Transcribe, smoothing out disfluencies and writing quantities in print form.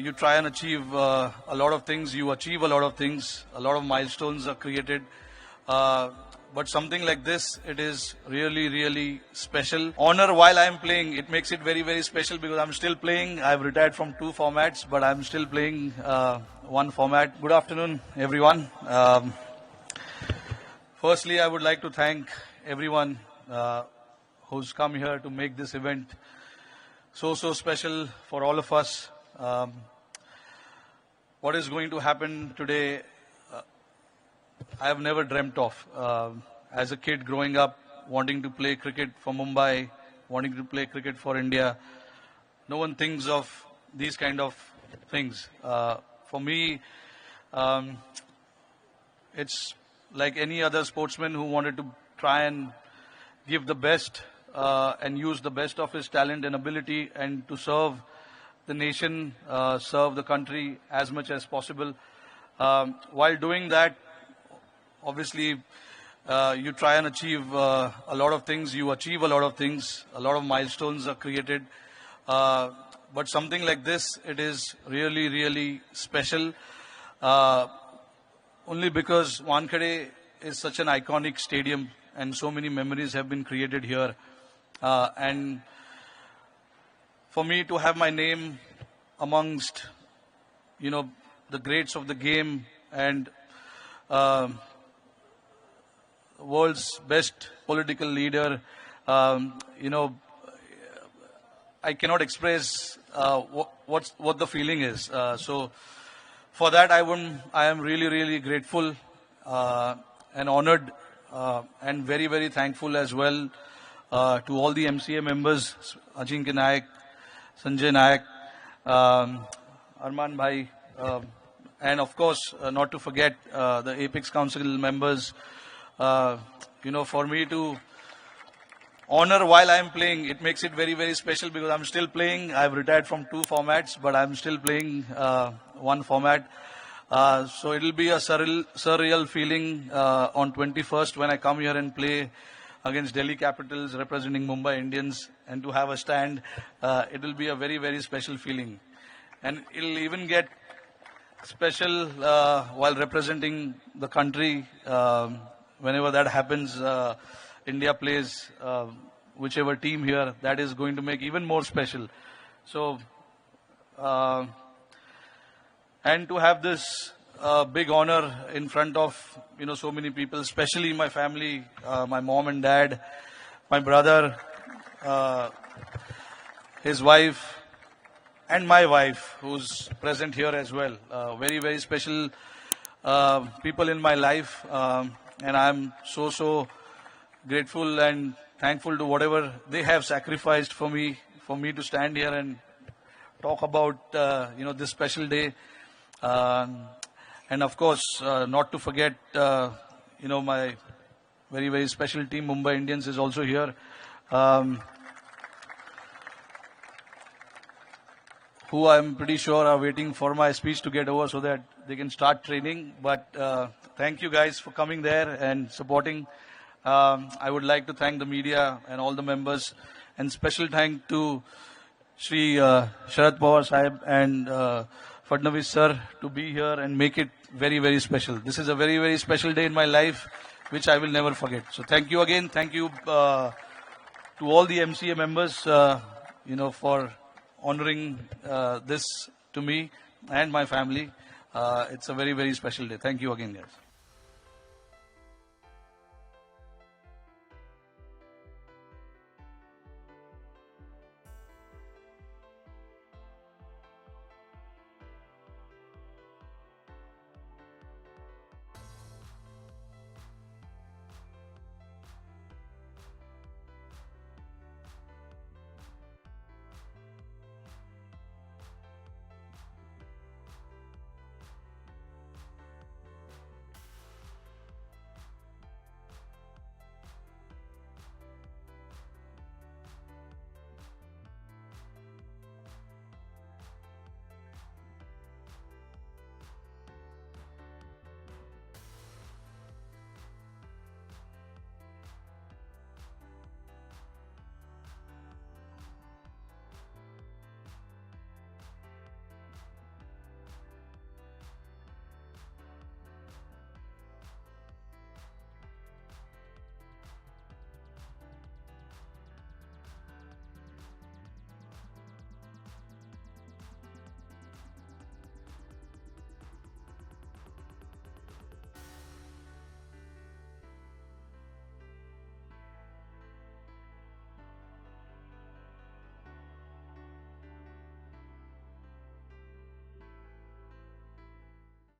you try and achieve a lot of things, you achieve a lot of things, a lot of milestones are created. But something like this, it is really, really special. Honor while I'm playing, it makes it very, very special because I'm still playing. I've retired from 2 formats, but I'm still playing one format. Good afternoon, everyone. Firstly, I would like to thank everyone who's come here to make this event so special for all of us. What is going to happen today, I have never dreamt of. As a kid growing up, wanting to play cricket for Mumbai, wanting to play cricket for India, no one thinks of these kind of things. For me, it's like any other sportsman who wanted to try and give the best and use the best of his talent and ability and to serve the nation, serve the country as much as possible. While doing that, obviously, you try and achieve a lot of things, you achieve a lot of things, a lot of milestones are created. But something like this, it is really, really special. Only because Wankhede is such an iconic stadium and so many memories have been created here. And for me to have my name amongst, the greats of the game and world's best political leader, I cannot express what the feeling is. So for that, I am really, really grateful and honored and very, very thankful as well to all the MCA members, Ajinkya Nayak, Sanjay Nayak, Arman Bhai, and of course, not to forget the Apex Council members. For me to honor while I'm playing, it makes it very, very special because I'm still playing. I've retired from 2 formats, but I'm still playing one format. So it'll be a surreal feeling on 21st when I come here and play against Delhi Capitals representing Mumbai Indians, and to have a stand, it will be a very, very special feeling. And it'll even get special while representing the country. Whenever that happens, India plays whichever team here, that is going to make even more special. So, and to have this big honor in front of, so many people, especially my family, my mom and dad, my brother, his wife, and my wife, who's present here as well. Very, very special people in my life. And I'm so grateful and thankful to whatever they have sacrificed for me to stand here and talk about, this special day. And of course, not to forget, my very, very special team, Mumbai Indians, is also here. Who I'm pretty sure are waiting for my speech to get over so that they can start training. But thank you guys for coming there and supporting. I would like to thank the media and all the members, and special thank to Shri Sharad Pawar Sahib and Fadnavis sir to be here and make it very, very special. This is a very, very special day in my life, which I will never forget. So thank you again. Thank you to all the MCA members, for honoring this to me and my family. It's a very, very special day. Thank you again, guys.